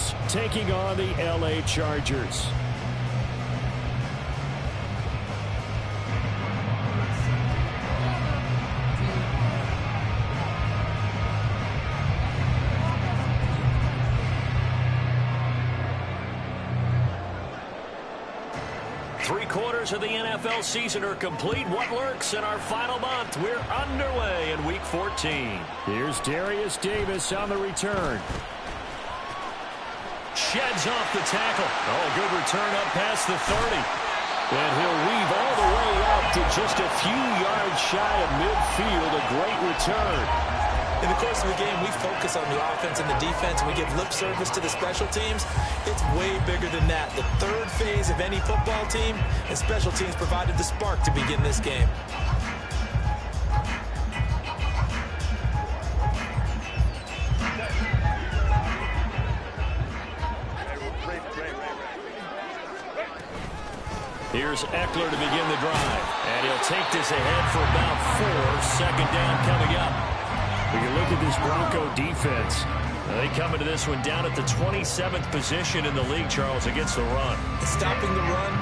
Rams taking on the LA Chargers. Three-quarters of the NFL season are complete. What lurks in our final month? We're underway in Week 14. Here's Darius Davis on the return. Sheds off the tackle. Oh, a good return up past the 30. And he'll weave all the way up to just a few yards shy of midfield. A great return. In the course of the game, we focus on the offense and the defense, and we give lip service to the special teams. It's way bigger than that. The third phase of any football team, and special teams provided the spark to begin this game. Here's Eckler to begin the drive, and he'll take this ahead for about 4. Second down coming up. We can look at this Bronco defense. They come into this one down at the 27th position in the league, Charles, against the run. Stopping the run,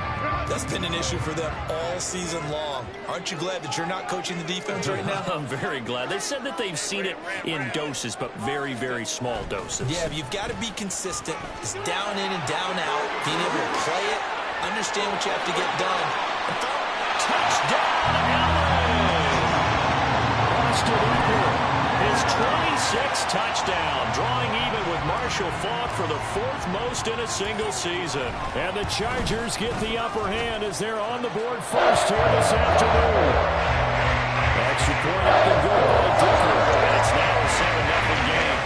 that's been an issue for them all season long. Aren't you glad that you're not coaching the defense right now? I'm very glad. They said that they've seen it in doses, but very, very small doses. Yeah, but you've got to be consistent. It's down in and down out, being able to play it, understand what you have to get done. Touchdown, LA! Austin Eckler. His 26th touchdown, drawing even with Marshall Faulk for the 4th most in a single season. And the Chargers get the upper hand as they're on the board first here this afternoon. Extra point up and good by Dicker. And it's now a 7-0 game.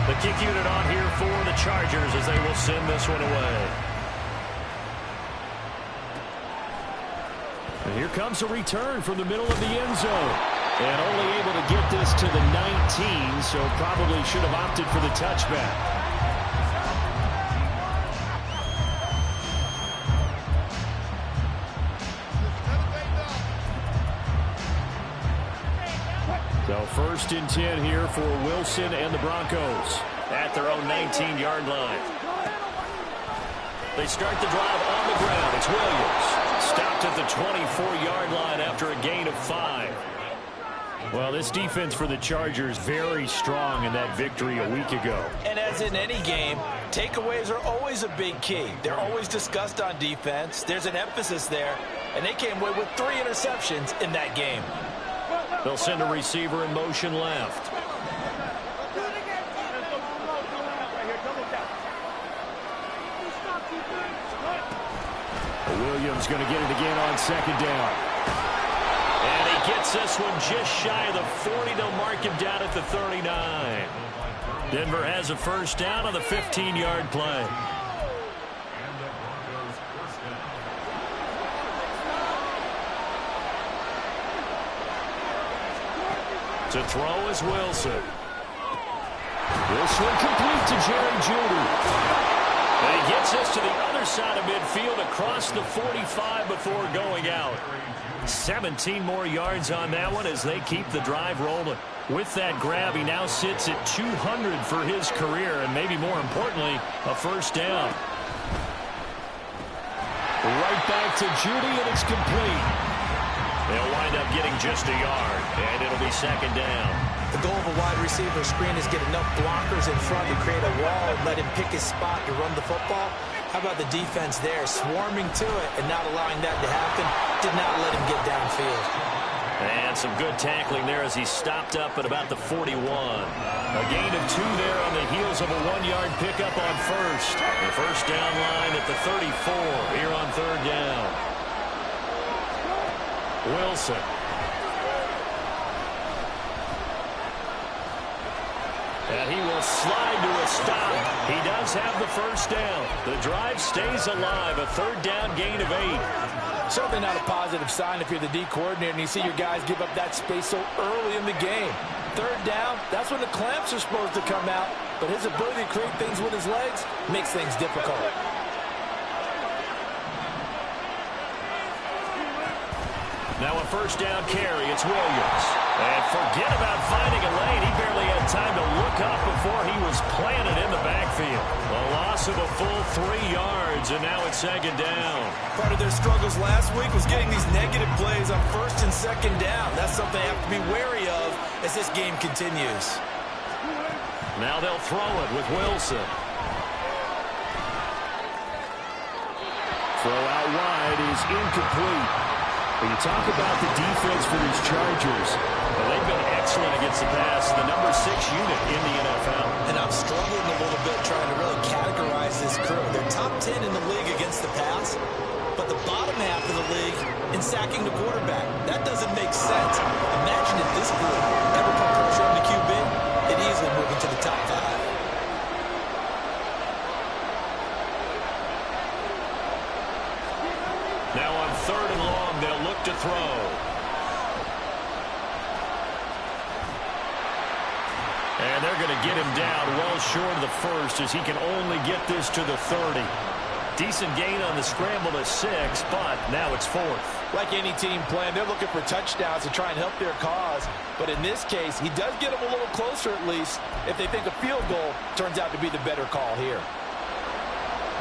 The kick unit on here for the Chargers as they will send this one away. And here comes a return from the middle of the end zone. And only able to get this to the 19, so probably should have opted for the touchback. So 1st and 10 here for Wilson and the Broncos. At their own 19-yard line. They start the drive on the ground. It's Williams. Stopped at the 24-yard line after a gain of 5. Well, this defense for the Chargers very strong in that victory a week ago. And as in any game, takeaways are always a big key. They're always discussed on defense. There's an emphasis there, and they came away with 3 interceptions in that game. They'll send a receiver in motion left. Williams going to get it again on 2nd down. And he gets this one just shy of the 40. They'll mark him down at the 39. Denver has a 1st down on the 15-yard play. To throw is Wilson. This one complete to Jerry Jeudy. And he gets this to the other side of midfield across the 45 before going out. 17 more yards on that one as they keep the drive rolling. With that grab, he now sits at 200 for his career, and maybe more importantly, a 1st down. Right back to Jeudy, and it's complete. They'll wind up getting just a yard, and it'll be 2nd down. The goal of a wide receiver screen is get enough blockers in front to create a wall and let him pick his spot to run the football. How about the defense there, swarming to it and not allowing that to happen? Did not let him get downfield. And some good tackling there as he stopped up at about the 41. A gain of 2 there on the heels of a 1-yard pickup on 1st. The 1st down line at the 34 here on 3rd down. Wilson. And he will slide to a stop. He does have the 1st down. The drive stays alive. A 3rd down gain of 8. Certainly not a positive sign if you're the D coordinator and you see your guys give up that space so early in the game. 3rd down, that's when the clamps are supposed to come out. But his ability to create things with his legs makes things difficult. Now a 1st down carry. It's Williams. And forget about finding a full 3 yards, and now it's second down. Part of their struggles last week was getting these negative plays on first and second down. That's something they have to be wary of as this game continues. Now they'll throw it with Wilson. Throw out wide is incomplete. When you talk about the defense for these Chargers, well, they've been excellent against the pass, the number 6 unit in the NFL. And I'm struggling a little bit trying to really categorize this crew. They're top 10 in the league against the pass, but the bottom half of the league in sacking the quarterback. That doesn't make sense. Imagine if this group ever put pressure on the QB, it easily move into the top 5. Now on 3rd and long, they'll look to throw. And they're going to get him down well short of the first as he can only get this to the 30. Decent gain on the scramble to 6, but now it's 4th. Like any team plan, they're looking for touchdowns to try and help their cause. But in this case, he does get them a little closer at least if they think a field goal turns out to be the better call here.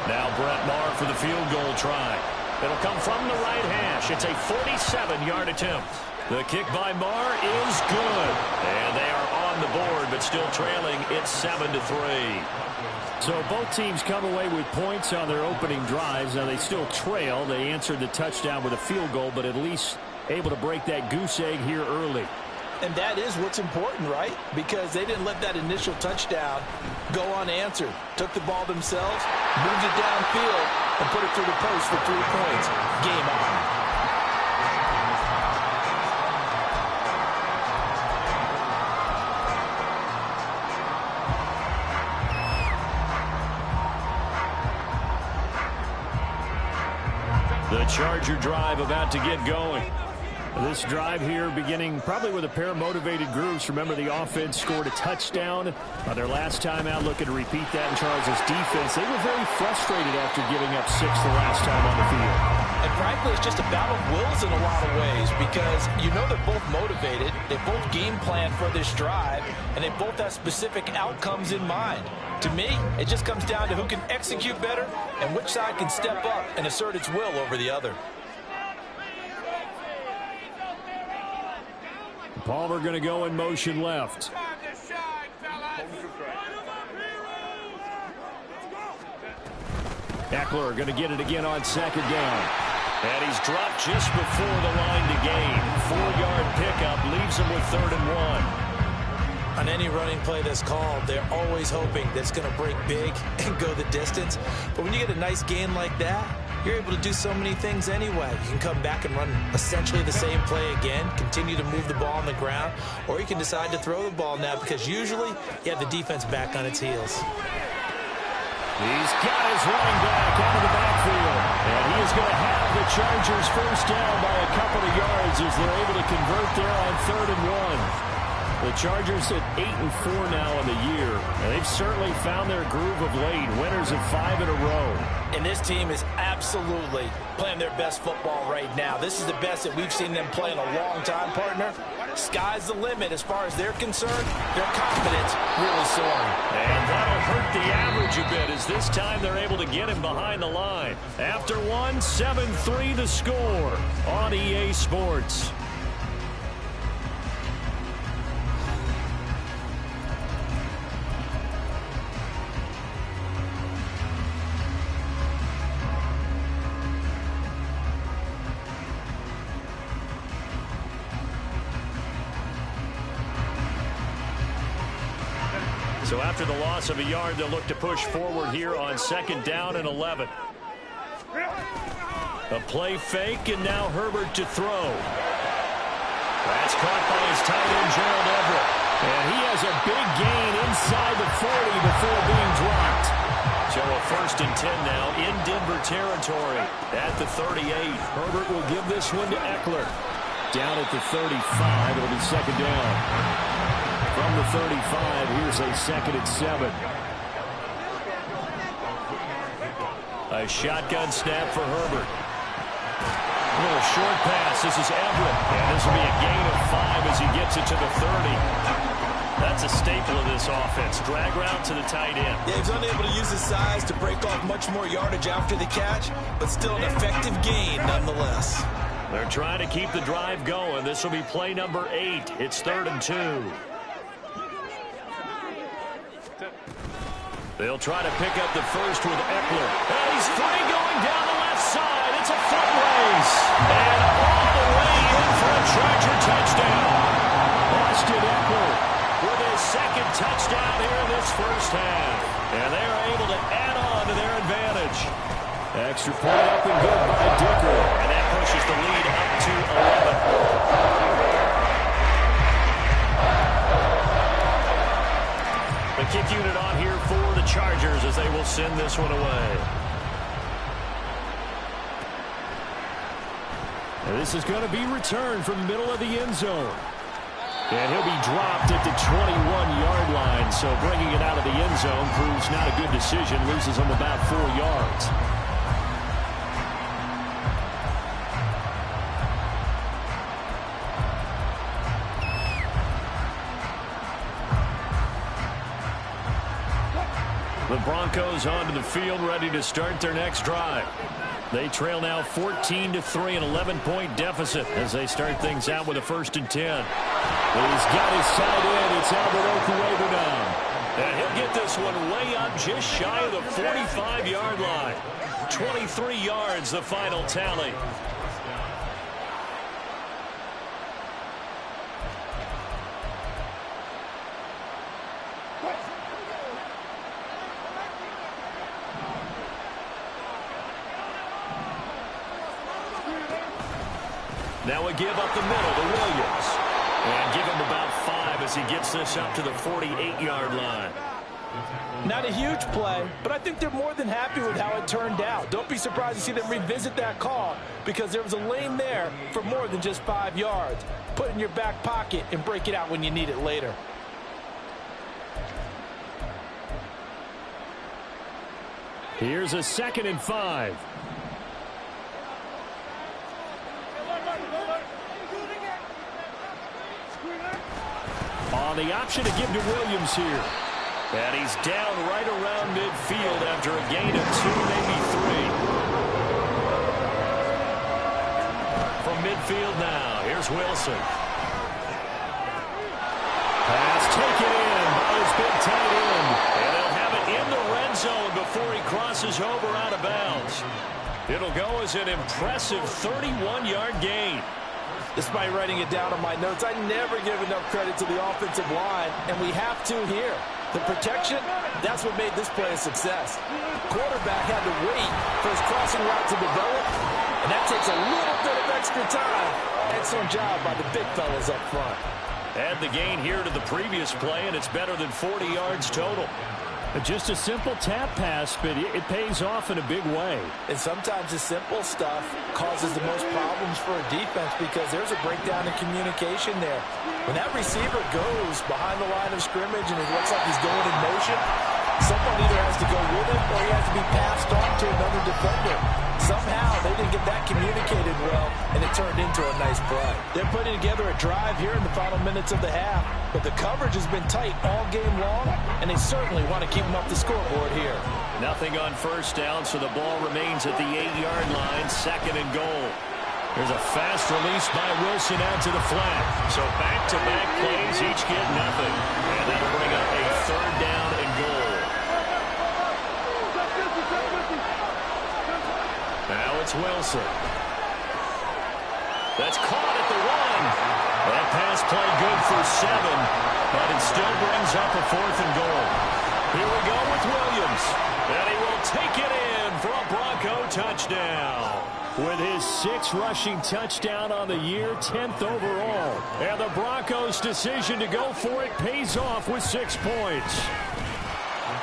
Now Brett Maher for the field goal try. It'll come from the right hash. It's a 47-yard attempt. The kick by Maher is good. And they are on the board, but still trailing. It's 7-3. So both teams come away with points on their opening drives. Now they still trail. They answered the touchdown with a field goal, but at least able to break that goose egg here early. And that is what's important, right? Because they didn't let that initial touchdown go unanswered. Took the ball themselves, moved it downfield, and put it through the post for 3 points. Game on. The Charger drive about to get going. This drive here beginning probably with a pair of motivated groups. Remember, the offense scored a touchdown on their last time out. Looking to repeat that in Charles' defense. They were very frustrated after giving up 6 the last time on the field. And frankly, it's just a battle of wills in a lot of ways because you know they're both motivated. They both game plan for this drive, and they both have specific outcomes in mind. To me, it just comes down to who can execute better and which side can step up and assert its will over the other. Palmer going to go in motion left. Eckler going to get it again on 2nd down. And he's dropped just before the line to gain. 4-yard pickup leaves him with 3rd and 1. On any running play that's called, they're always hoping that it's going to break big and go the distance. But when you get a nice gain like that, you're able to do so many things anyway. You can come back and run essentially the same play again, continue to move the ball on the ground, or you can decide to throw the ball now because usually you have the defense back on its heels. He's got his running back out of the backfield. And he is going to have the Chargers first down by a couple of yards as they're able to convert there on 3rd and 1. The Chargers at 8-4 now in the year. And they've certainly found their groove of late. Winners of 5 in a row. And this team is absolutely playing their best football right now. This is the best that we've seen them play in a long time, partner. Sky's the limit as far as they're concerned. Their confidence really soaring. And that'll hurt the average a bit as this time they're able to get him behind the line. After 1, 7-3 the score on EA Sports. So after the loss of a yard, they'll look to push forward here on 2nd down and 11. A play fake, and now Herbert to throw. That's caught by his tight end, Gerald Everett. And he has a big gain inside the 40 before being dropped. So a 1st and 10 now in Denver territory at the 38. Herbert will give this one to Eckler. Down at the 35, it'll be 2nd down. From the 35, here's a 2nd and 7. A shotgun snap for Herbert. A little short pass. This is Everett. And this will be a gain of 5 as he gets it to the 30. That That's a staple of this offense. Drag route to the tight end. Yeah, he's unable to use his size to break off much more yardage after the catch, but still an effective gain nonetheless. They're trying to keep the drive going. This will be play number 8. It's 3rd and 2. They'll try to pick up the first with Eckler. And he's free going down the left side. It's a foot race. And all the way in for a Charger touchdown. Austin Eckler with his second touchdown here in this first half. And they are able to add on to their advantage. Extra point up and good by Dicker. And that pushes the lead up to 11. The kick unit on here for the Chargers as they will send this one away. And this is going to be returned from the middle of the end zone. And he'll be dropped at the 21-yard line. So bringing it out of the end zone proves not a good decision. Loses him about 4 yards. The Broncos onto the field, ready to start their next drive. They trail now 14-3, an 11-point deficit as they start things out with a 1st and 10. He's got his side in. It's Albert Okuebu now. And he'll get this one way up just shy of the 45-yard line. 23 yards, the final tally. Now a give up the middle to Williams. And give him about 5 as he gets this up to the 48-yard line. Not a huge play, but I think they're more than happy with how it turned out. Don't be surprised to see them revisit that call because there was a lane there for more than just 5 yards. Put it in your back pocket and break it out when you need it later. Here's a 2nd and 5. On the option to give to Williams here. And he's down right around midfield after a gain of 2, maybe 3. From midfield now, here's Wilson. Pass taken in by his big tight end. And they'll have it in the red zone before he crosses over out of bounds. It'll go as an impressive 31-yard gain. Despite writing it down on my notes, I never give enough credit to the offensive line, and we have to here. The protection, that's what made this play a success. Quarterback had to wait for his crossing route to develop, and that takes a little bit of extra time. Excellent job by the big fellas up front. Add the gain here to the previous play, and it's better than 40 yards total. Just a simple tap pass, but it pays off in a big way. And sometimes the simple stuff causes the most problems for a defense because there's a breakdown in communication there. When that receiver goes behind the line of scrimmage and it looks like he's going in motion, someone either has to go with him or he has to be passed on to another defender. Somehow they didn't get that communicated well, and it turned into a nice play. They're putting together a drive here in the final minutes of the half, but the coverage has been tight all game long, and they certainly want to keep them off the scoreboard here. Nothing on 1st down, so the ball remains at the 8-yard line, 2nd and goal. There's a fast release by Wilson out to the flat. So back-to-back plays, each get nothing. And that'll bring up a 3rd down and goal. Now it's Wilson. That's caught at the 1. That pass play good for 7, but it still brings up a 4th and goal. Here we go with Williams. And he will take it in for a Bronco touchdown. With his 6th rushing touchdown on the year, 10th overall. And the Broncos' decision to go for it pays off with 6 points.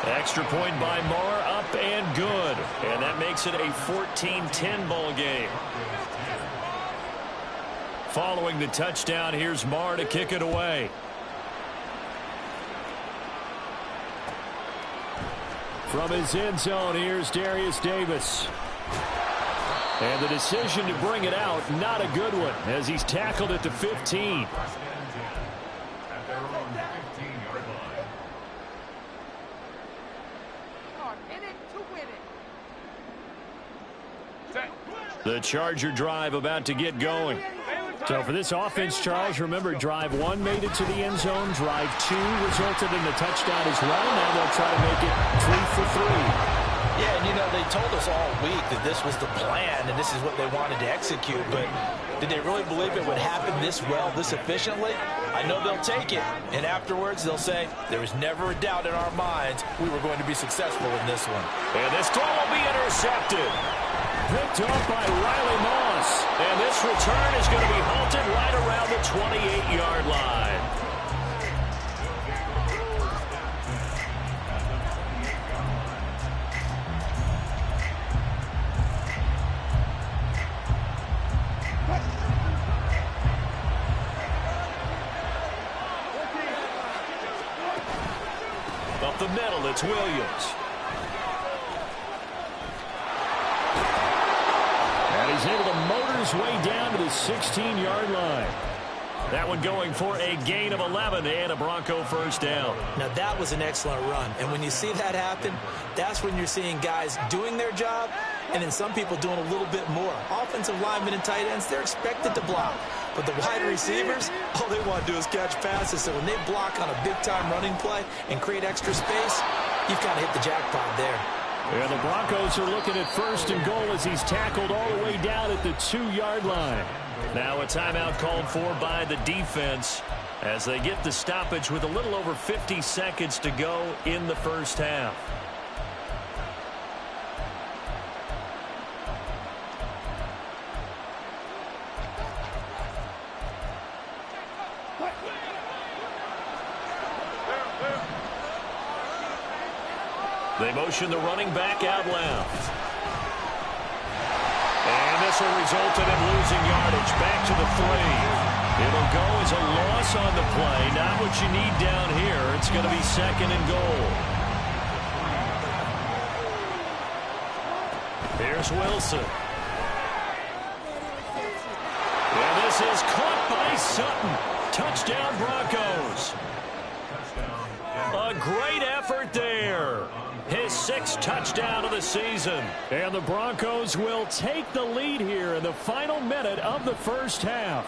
Extra point by Marr, up and good. And that makes it a 14-10 ball game. Following the touchdown, here's Marr to kick it away. From his end zone, here's Darius Davis. And the decision to bring it out, not a good one, as he's tackled at the 15. The Charger drive about to get going. So for this offense, Charles, remember, drive 1 made it to the end zone. Drive 2 resulted in the touchdown as well. Now they'll try to make it 3 for 3. Yeah, and they told us all week that this was the plan and this is what they wanted to execute, but did they really believe it would happen this well, this efficiently? I know they'll take it, and afterwards they'll say, there was never a doubt in our minds we were going to be successful in this one. And this throw will be intercepted. Picked off by Riley Moss. And this return is going to be halted right around the 28-yard line. Up the middle, it's Williams. He's able to motor his way down to the 16-yard line. That one going for a gain of 11 and a Bronco first down. Now, that was an excellent run. And when you see that happen, that's when you're seeing guys doing their job and then some people doing a little bit more. Offensive linemen and tight ends, they're expected to block. But the wide receivers, all they want to do is catch passes. So when they block on a big-time running play and create extra space, you've kind of hit the jackpot there. And the Broncos are looking at 1st and goal as he's tackled all the way down at the 2-yard line. Now a timeout called for by the defense as they get the stoppage with a little over 50 seconds to go in the first half. They motion the running back out left. And this will result in him losing yardage back to the 3. It'll go as a loss on the play. Not what you need down here. It's going to be 2nd and goal. Here's Wilson. And this is caught by Sutton. Touchdown Broncos. A great effort there. His 6th touchdown of the season. And the Broncos will take the lead here in the final minute of the first half.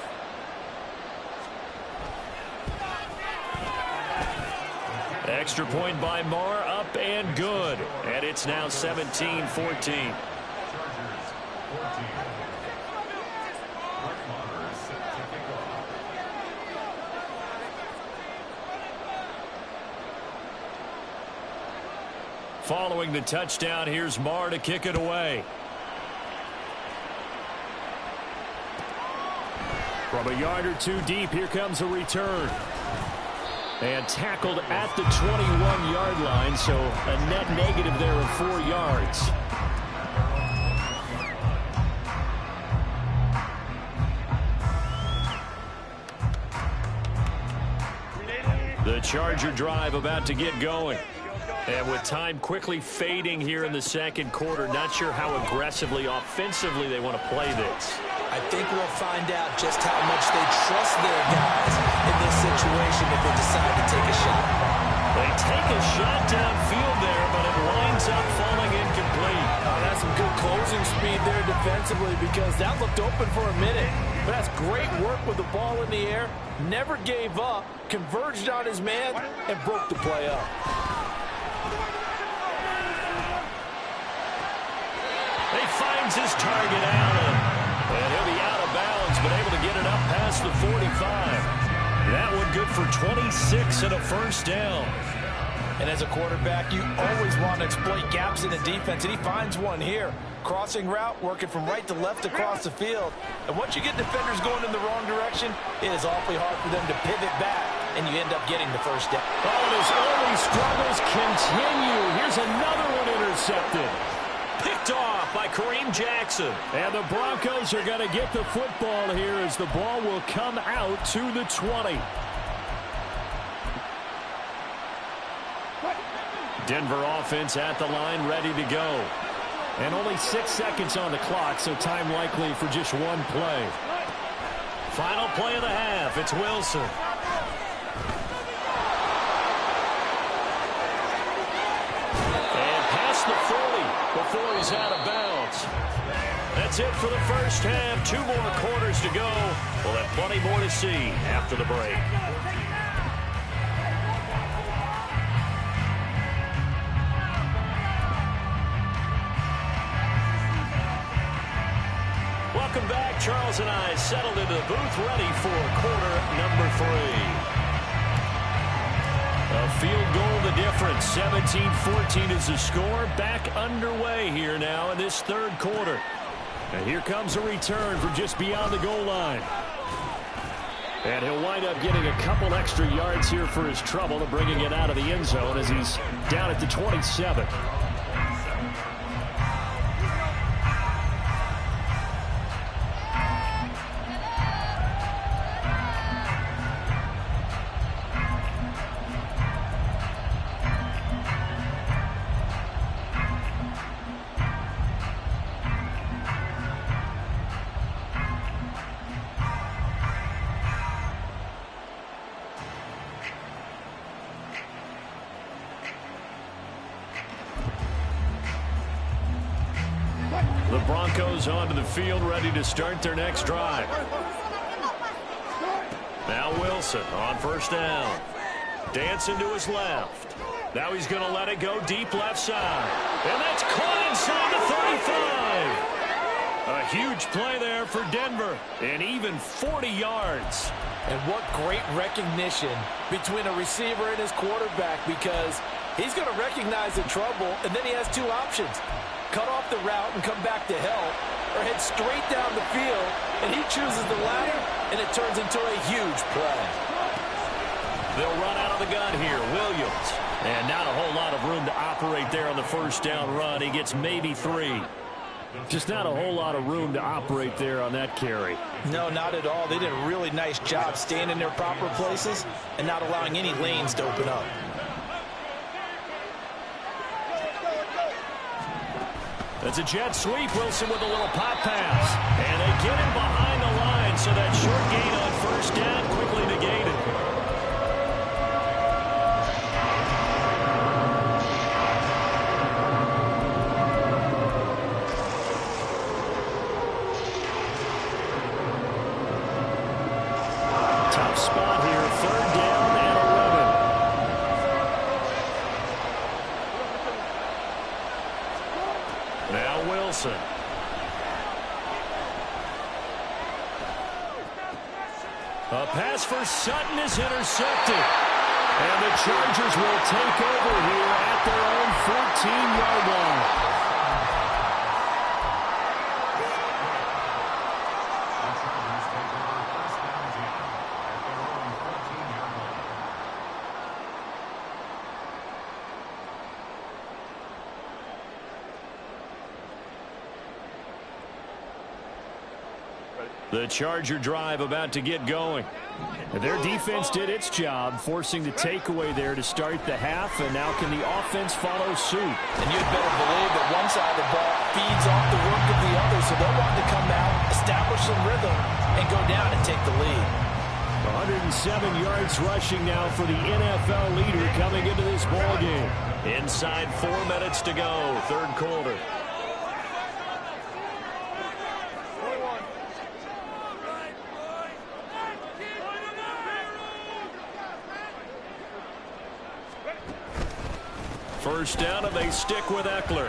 Extra point by Marr, up and good. And it's now 17-14. Following the touchdown, here's Marr to kick it away. From a yard or 2 deep, here comes a return. And tackled at the 21-yard line, so a net negative there of 4 yards. The Charger drive about to get going. And with time quickly fading here in the second quarter, not sure how aggressively, offensively they want to play this. I think we'll find out just how much they trust their guys in this situation if they decide to take a shot. They take a shot downfield there, but it winds up falling incomplete. That's some good closing speed there defensively because that looked open for a minute. But that's great work with the ball in the air. Never gave up, converged on his man, and broke the play up. He finds his target, Allen. And he'll be out of bounds, but able to get it up past the 45. That one good for 26 and a first down. And as a quarterback, you always want to exploit gaps in the defense, and he finds one here. Crossing route, working from right to left across the field. And once you get defenders going in the wrong direction, it is awfully hard for them to pivot back, and you end up getting the first down. Oh, and his early struggles continue. Here's another one intercepted. Picked off by Kareem Jackson. And the Broncos are going to get the football here as the ball will come out to the 20. Denver offense at the line, ready to go. And only 6 seconds on the clock, so time likely for just one play. Final play of the half. It's Wilson. And past the 40 before he's out of bounds. That's That's it for the first half. 2 more quarters to go. We'll have plenty more to see after the break. Welcome back. Charles and I settled into the booth, ready for quarter number 3. A field goal the difference. 17-14 is the score. Back underway here now in this third quarter. And here comes a return from just beyond the goal line. And he'll wind up getting a couple extra yards here for his trouble and bringing it out of the end zone as he's down at the 27. The Broncos onto the field, ready to start their next drive. Now Wilson on first down. Dancing to his left. Now he's going to let it go deep left side. And that's caught inside the 35. A huge play there for Denver. And even 40 yards. And what great recognition between a receiver and his quarterback, because he's going to recognize the trouble, and then he has 2 options. Cut off the route and come back to help, or head straight down the field, and he chooses the latter, and it turns into a huge play. They'll run out of the gun here. Williams. And not a whole lot of room to operate there on the first down run. He gets maybe 3. Just not a whole lot of room to operate there on that carry. No, not at all. They did a really nice job staying in their proper places and not allowing any lanes to open up. That's a jet sweep. Wilson with a little pop pass. And they get him behind the line, so that short gain on first down quickly negated. Tough spot here. Third down and 11. Now Wilson. A pass for Sutton is intercepted. And the Chargers will take over here at their own 14-yard line. The Charger drive about to get going. Their defense did its job, forcing the takeaway there to start the half, and now can the offense follow suit? And you'd better believe that one side of the ball feeds off the work of the other, so they'll want to come out, establish some rhythm, and go down and take the lead. 107 yards rushing now for the NFL leader coming into this ball game. Inside 4 minutes to go, third quarter. First down, and they stick with Eckler.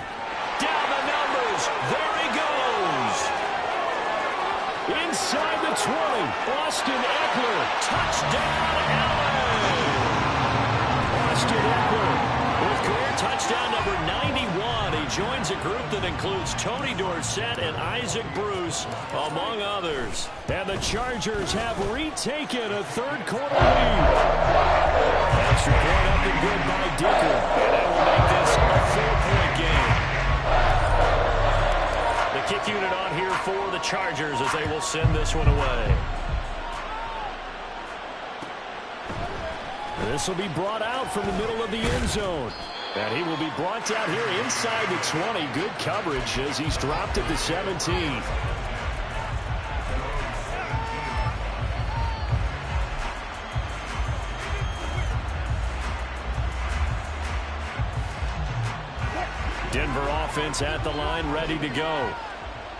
Down the numbers. There he goes. Inside the 20. Austin Eckler. Touchdown, LA. Austin Eckler with career touchdown number 91. He joins a group that includes Tony Dorsett and Isaac Bruce, among others. And the Chargers have retaken a third quarter lead. Extra point up and good by Dicker. And that will make this a 4-point game. The kick unit on here for the Chargers as they will send this one away. This will be brought out from the middle of the end zone. And he will be brought down here inside the 20. Good coverage as he's dropped at the 17. Denver offense at the line, ready to go.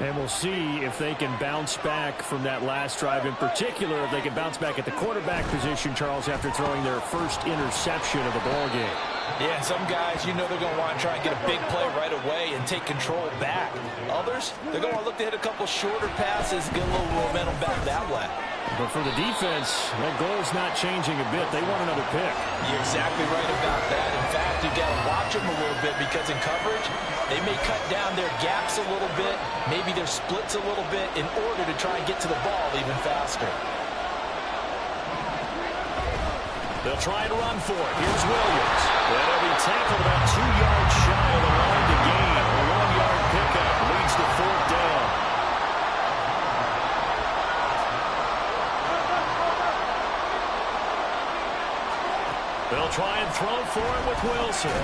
And we'll see if they can bounce back from that last drive. In particular, if they can bounce back at the quarterback position, Charles, after throwing their first interception of the ball game. Yeah, some guys, you know they're going to want to try and get a big play right away and take control back. Others, they're going to look to hit a couple shorter passes, get a little momentum back that way. But for the defense, that goal's not changing a bit. They want another pick. You're exactly right about that. In fact, you got to watch them a little bit because in coverage, they may cut down their gaps a little bit, maybe their splits a little bit in order to try and get to the ball even faster. They'll try and run for it. Here's Williams. That'll be tackled about 2 yards shy of the line to gain. A 1-yard pickup leads to 4th down. They'll try and throw for it with Wilson.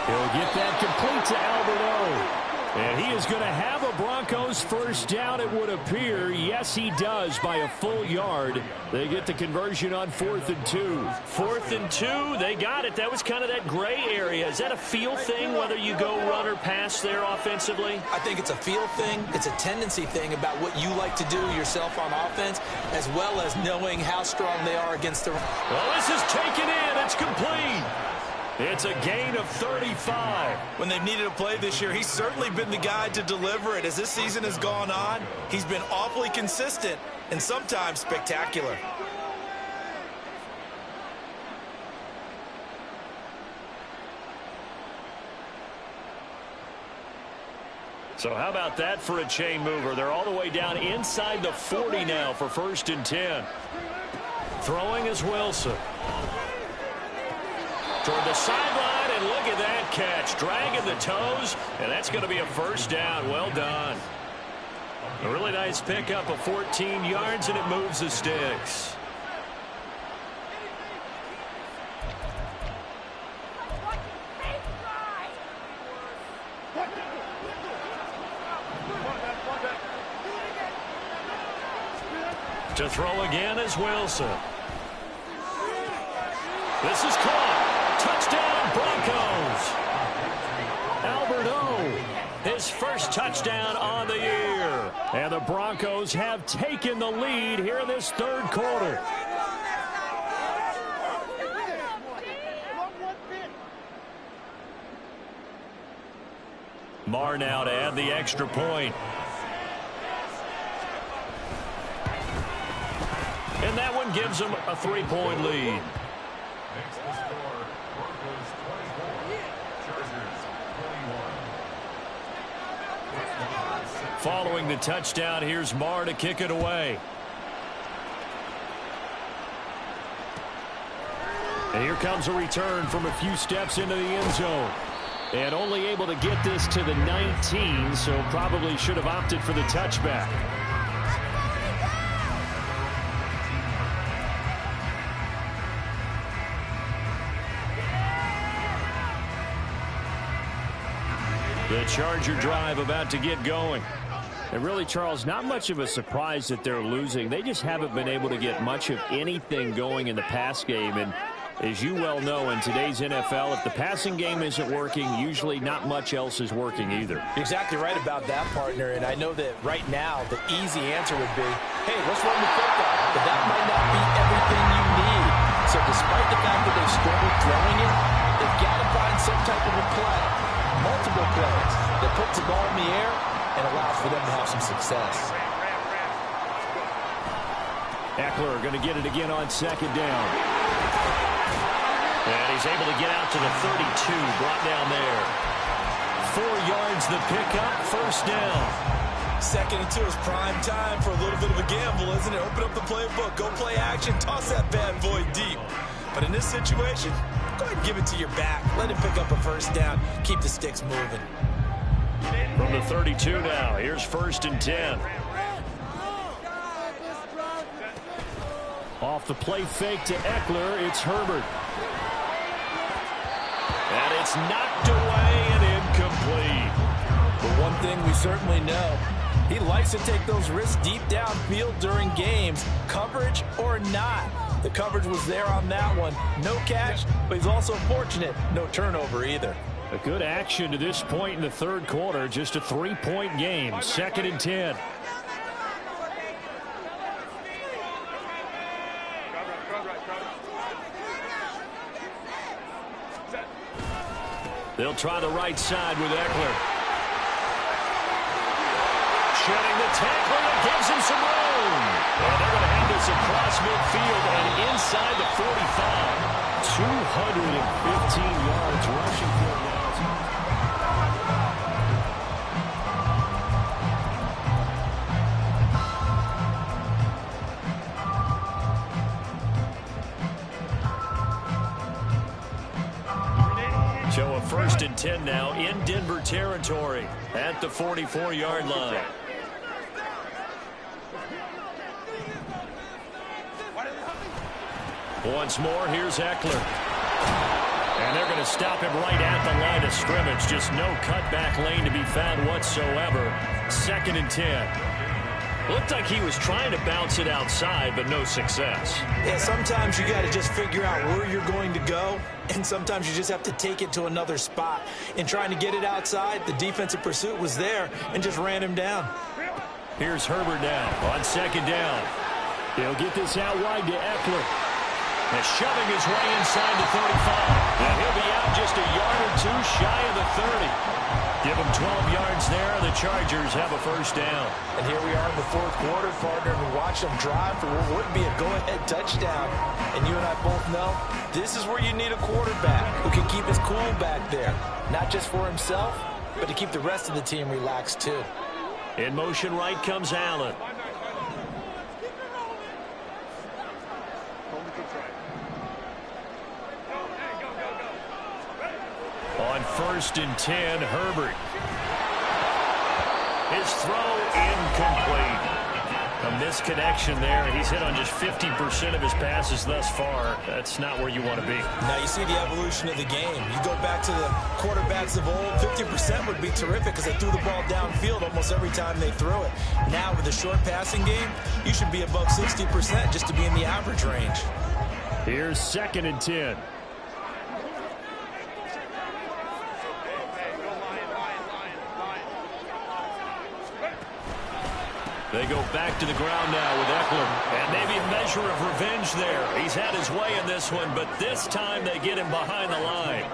He'll get that complete to Albert O. And he is going to have a Broncos first down, it would appear. Yes, he does, by a full yard. They get the conversion on 4th and 2. 4th and 2, they got it. That was kind of that gray area. Is that a feel thing, whether you go run or pass there offensively? I think it's a feel thing. It's a tendency thing about what you like to do yourself on offense, as well as knowing how strong they are against the... Well, this is taken in. It's complete. It's a gain of 35. When they've needed a play this year, he's certainly been the guy to deliver it. As this season has gone on, he's been awfully consistent and sometimes spectacular. So how about that for a chain mover? They're all the way down inside the 40 now for 1st and 10. Throwing is Wilson. Toward the sideline, and look at that catch. Dragging the toes, and that's going to be a first down. Well done. A really nice pickup of 14 yards, and it moves the sticks. To throw again is Wilson. This is caught. Touchdown, Broncos. Albert O, his first touchdown on the year. And the Broncos have taken the lead here in this 3rd quarter. Marr now to add the extra point. And that one gives them a 3-point lead. Following the touchdown, here's Marr to kick it away. And here comes a return from a few steps into the end zone. And only able to get this to the 19, so probably should have opted for the touchback. The Charger drive about to get going. And really, Charles, not much of a surprise that they're losing. They just haven't been able to get much of anything going in the pass game. And as you well know, in today's NFL, if the passing game isn't working, usually not much else is working either. You're exactly right about that, partner. And I know that right now the easy answer would be, hey, let's run the football. But that might not be everything you need. So despite the fact that they've struggled throwing it, they've got to find some type of a play, multiple plays, that puts the ball in the air and allows for them to have some success. Eckler going to get it again on 2nd down. And he's able to get out to the 32, brought down there. 4 yards the pickup, first down. 2nd and 2 is prime time for a little bit of a gamble, isn't it? Open up the playbook, go play action, toss that bad boy deep. But in this situation, go ahead and give it to your back. Let him pick up a first down. Keep the sticks moving. From the 32 now, here's 1st and 10. Off the play fake to Eckler, it's Herbert. And it's knocked away and incomplete. But one thing we certainly know, he likes to take those risks deep downfield during games, coverage or not. The coverage was there on that one. No catch, but he's also fortunate. No turnover either. A good action to this point in the third quarter. Just a 3-point game. 2nd and 10. They'll try the right side with Eckler. Shedding the tackle, it gives him some room. And they're going to hand this across midfield and inside the 45. 215 yards rushing for him. So a 1st and 10 now in Denver territory at the 44-yard line. Once more, here's Eckler. And they're going to stop him right at the line of scrimmage. Just no cutback lane to be found whatsoever. 2nd and 10. Looked like he was trying to bounce it outside, but no success. Yeah, sometimes you got to just figure out where you're going to go, and sometimes you just have to take it to another spot. In trying to get it outside, the defensive pursuit was there and just ran him down. Here's Herbert now on 2nd down. He'll get this out wide to Eckler. And shoving his way inside the 35. And he'll be out just a yard or two shy of the 30. Give him 12 yards there. The Chargers have a 1st down. And here we are in the 4th quarter, partner. We watch them drive for what would be a go-ahead touchdown. And you and I both know this is where you need a quarterback who can keep his cool back there. Not just for himself, but to keep the rest of the team relaxed too. In motion right comes Allen. On 1st and 10, Herbert. His throw incomplete. A misconnection there. He's hit on just 50% of his passes thus far. That's not where you want to be. Now you see the evolution of the game. You go back to the quarterbacks of old, 50% would be terrific because they threw the ball downfield almost every time they threw it. Now with the short passing game, you should be above 60% just to be in the average range. Here's 2nd and 10. They go back to the ground now with Eckler. And maybe a measure of revenge there. He's had his way in this one, but this time they get him behind the line.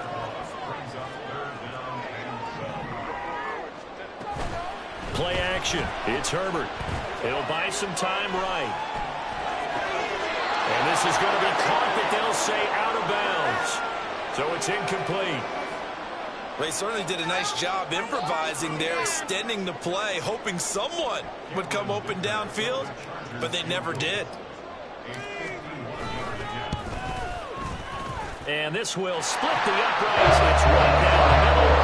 Play action. It's Herbert. He'll buy some time right. And this is going to be caught, but they'll say out of bounds. So it's incomplete. They certainly did a nice job improvising there, extending the play, hoping someone would come open downfield, but they never did. And this will split the uprights. It's right down the middle.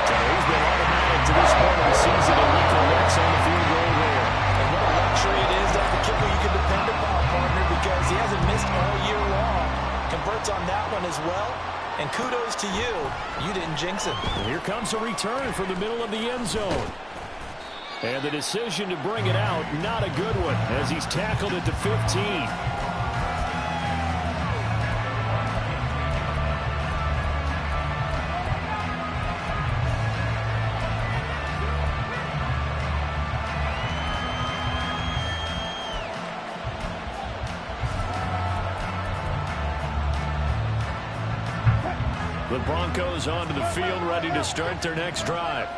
So he's been automatic to this point of the season and look for Rex on the field goal there. And what a luxury it is to have a kicker you can depend upon, partner, because he hasn't missed all year long. Converts on that one as well. And kudos to you. You didn't jinx it. And here comes a return from the middle of the end zone. And the decision to bring it out, not a good one, as he's tackled at the 15. The Broncos onto the field, ready to start their next drive.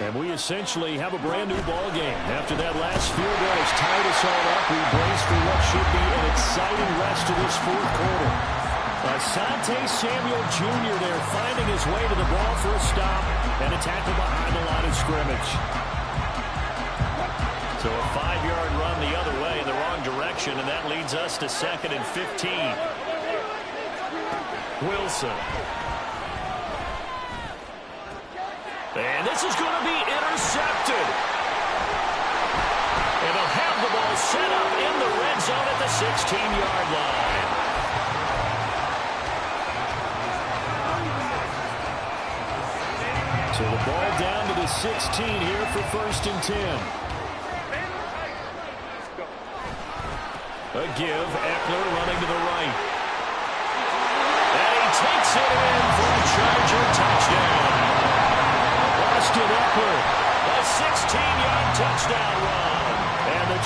And we essentially have a brand new ball game. After that last field goal has tied us all up, we brace for what should be an exciting rest of this 4th quarter. Asante Samuel Jr. there finding his way to the ball for a stop and a tackle behind the line of scrimmage. So a 5-yard run the other way in the wrong direction, and that leads us to 2nd and 15. Wilson. And this is going to be intercepted. And they'll have the ball set up in the red zone at the 16-yard line. So the ball down to the 16 here for 1st and 10. A give, Eckler running to the right. And he takes it in for a Charger touchdown.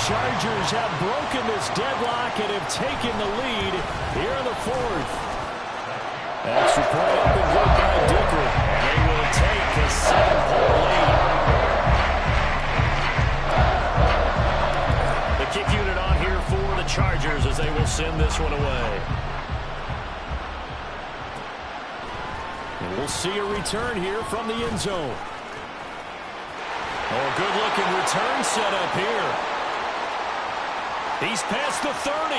Chargers have broken this deadlock and have taken the lead here in the fourth. Extra point up and good by Dicker. They will take a 7-point lead. The kick unit on here for the Chargers as they will send this one away. And we'll see a return here from the end zone. Oh, good-looking return set up here. He's past the 30.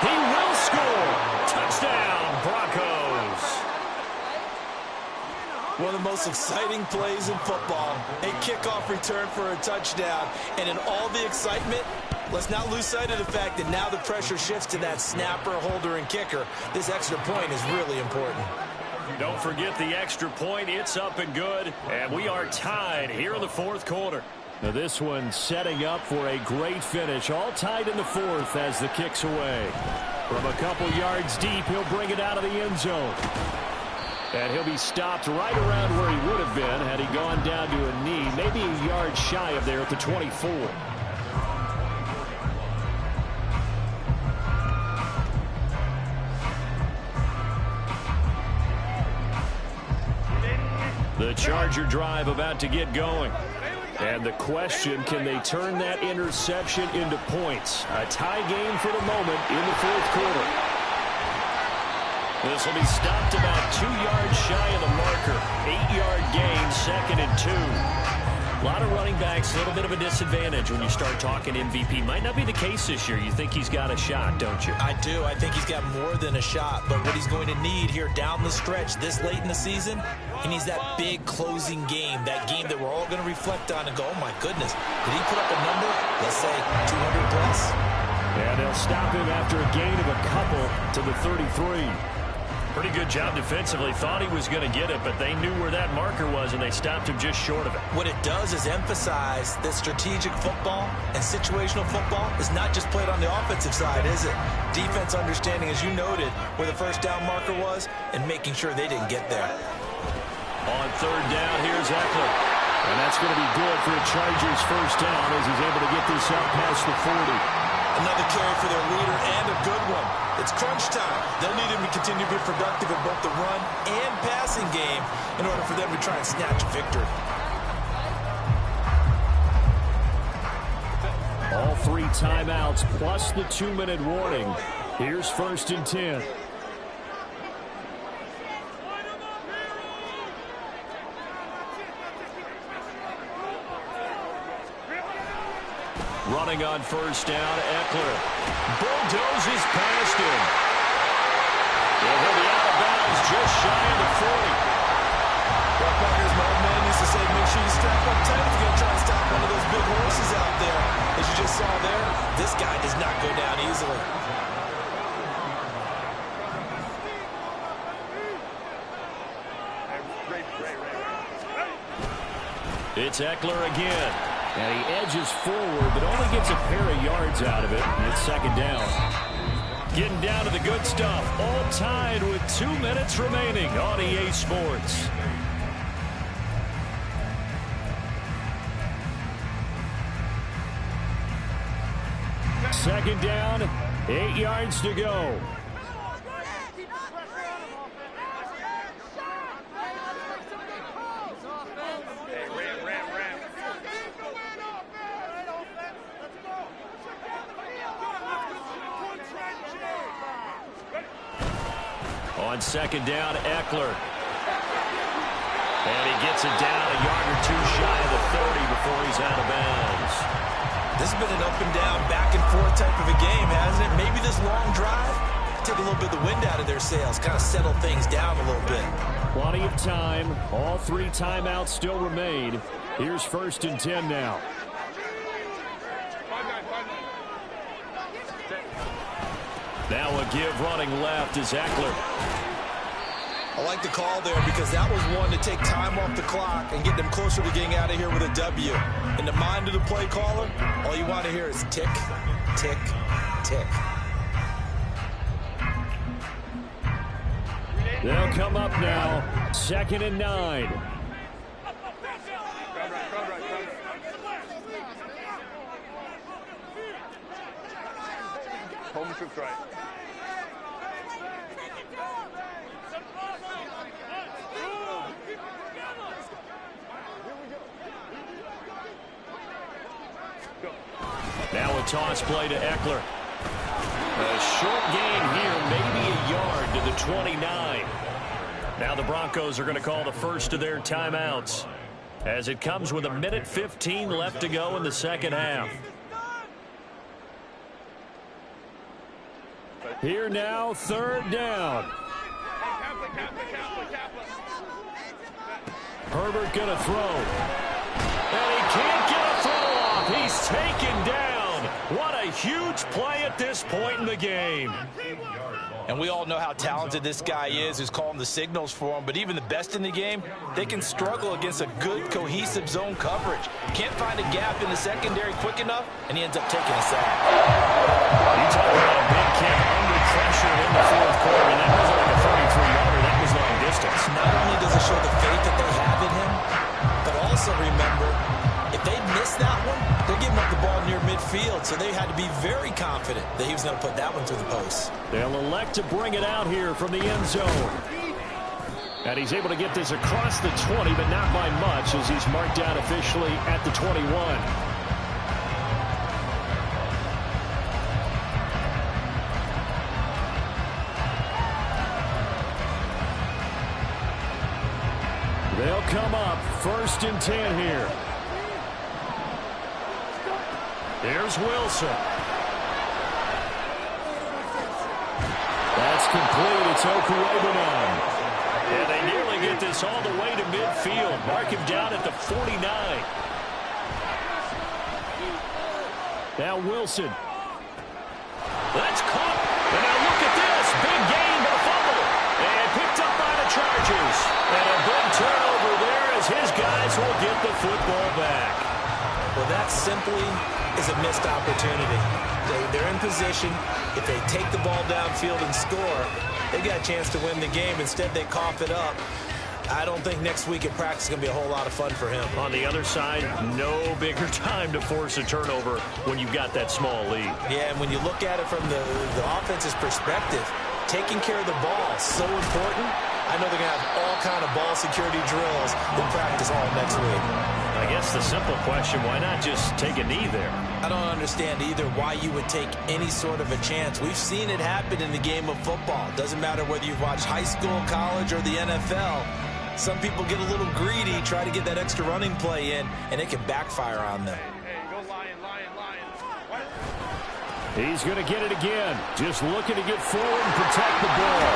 He will score. Touchdown, Broncos. One of the most exciting plays in football. A kickoff return for a touchdown. And in all the excitement, let's not lose sight of the fact that now the pressure shifts to that snapper, holder, and kicker. This extra point is really important. Don't forget the extra point. It's up and good. And we are tied here in the fourth quarter. Now this one setting up for a great finish. All tied in the fourth as the kick's away. From a couple yards deep, he'll bring it out of the end zone. And he'll be stopped right around where he would have been had he gone down to a knee, maybe a yard shy of there at the 24. The Charger drive about to get going. And the question, can they turn that interception into points? A tie game for the moment in the fourth quarter. This will be stopped about 2 yards shy of the marker. 8-yard gain, 2nd and 2. A lot of running backs, a little bit of a disadvantage when you start talking MVP. Might not be the case this year. You think he's got a shot, don't you? I do. I think he's got more than a shot. But what he's going to need here down the stretch this late in the season, he needs that big closing game, that game that we're all going to reflect on and go, oh, my goodness, did he put up a number, let's say 200 plus? And they'll stop him after a gain of a couple to the 33. Pretty good job defensively. Thought he was going to get it, but they knew where that marker was, and they stopped him just short of it. What it does is emphasize that strategic football and situational football is not just played on the offensive side, is it? Defense understanding, as you noted, where the first down marker was and making sure they didn't get there. On third down, here's Eckler. And that's going to be good for a Chargers first down as he's able to get this up past the 40. Another carry for their leader and a good one. It's crunch time. They'll need him to continue to be productive in both the run and passing game in order for them to try and snatch a victory. All 3 timeouts plus the 2-minute warning. Here's 1st and 10. Running on first down, Eckler. Bulldozes past him. And he'll be out of bounds just shy of the 40. Well, Parker's my old man used to say, make sure you strap up tight if you're going to try and stop one of those big horses out there. As you just saw there, this guy does not go down easily. It's Eckler again. And he edges forward, but only gets a pair of yards out of it. And it's 2nd down. Getting down to the good stuff. All tied with 2 minutes remaining on EA Sports. Second down, 8 yards to go. On 2nd down, Eckler. And he gets it down a yard or 2 shy of the 30 before he's out of bounds. This has been an up and down, back and forth type of a game, hasn't it? Maybe this long drive took a little bit of the wind out of their sails, kind of settled things down a little bit. Plenty of time. All 3 timeouts still remain. Here's 1st and 10 now. Now a give running left is Eckler. I like the call there because that was one to take time off the clock and get them closer to getting out of here with a W. In the mind of the play caller, all you want to hear is tick, tick, tick. They'll come up now. 2nd and 9. home should try. Now a toss play to Eckler. A short gain here, maybe a yard to the 29. Now the Broncos are going to call the first of their timeouts, as it comes with 1:15 left to go in the second half. Here now, third down. Herbert going to throw. And he can't get a throw off. He's taken down. What a huge play at this point in the game. And we all know how talented this guy is, who's calling the signals for him. But even the best in the game, they can struggle against a good, cohesive zone coverage. Can't find a gap in the secondary quick enough, and he ends up taking a sack. You talk about a big kick under pressure in the fourth quarter, and that was like a 33-yarder. That was long distance. Not only does it show the faith that they have in him, but also remember, if they miss that one, they're giving up the ball near midfield, so they had to be very confident that he was going to put that one through the post. They'll elect to bring it out here from the end zone. And he's able to get this across the 20, but not by much, as he's marked down officially at the 21. They'll come up 1st and 10 here. There's Wilson. That's complete. It's Okuegbunam. And they nearly get this all the way to midfield. Mark him down at the 49. Now Wilson. That's caught. And now look at this. Big gain, but a fumble. And picked up by the Chargers. And a big turnover there as his guys will get the football back. Well, that simply is a missed opportunity. They're in position. If they take the ball downfield and score, they got a chance to win the game. Instead, they cough it up. I don't think next week at practice is going to be a whole lot of fun for him. On the other side, no bigger time to force a turnover when you've got that small lead. Yeah, and when you look at it from the offense's perspective, taking care of the ball is so important. I know they're going to have all kind of ball security drills in practice all next week. I guess the simple question, why not just take a knee there? I don't understand either why you would take any sort of a chance. We've seen it happen in the game of football. Doesn't matter whether you've watched high school, college, or the NFL. Some people get a little greedy, try to get that extra running play in, and it can backfire on them. He's going to get it again. Just looking to get forward and protect the ball.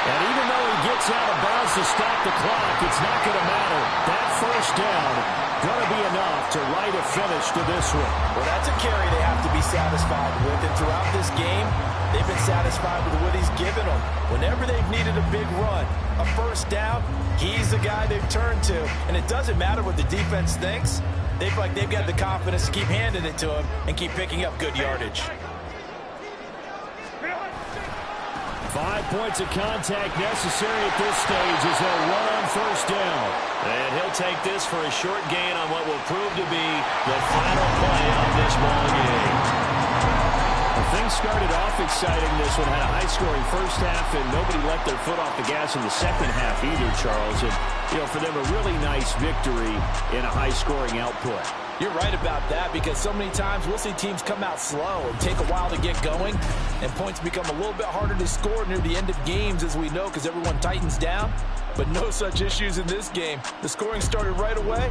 And even though he gets out of bounds to stop the clock, it's not going to matter. That first down going to be enough to write a finish to this one. Well, that's a carry they have to be satisfied with. And throughout this game, they've been satisfied with what he's given them. Whenever they've needed a big run, a first down, he's the guy they've turned to. And it doesn't matter what the defense thinks. They've got the confidence to keep handing it to him and keep picking up good yardage. 5 points of contact necessary at this stage as they'll run on first down. And he'll take this for a short gain on what will prove to be the final play of this ball game. Well, things started off exciting. This one had a high-scoring first half, and nobody let their foot off the gas in the second half either, Charles. And, for them, a really nice victory in a high-scoring output. You're right about that, because so many times we'll see teams come out slow and take a while to get going, and points become a little bit harder to score near the end of games, as we know, because everyone tightens down. But no such issues in this game. The scoring started right away,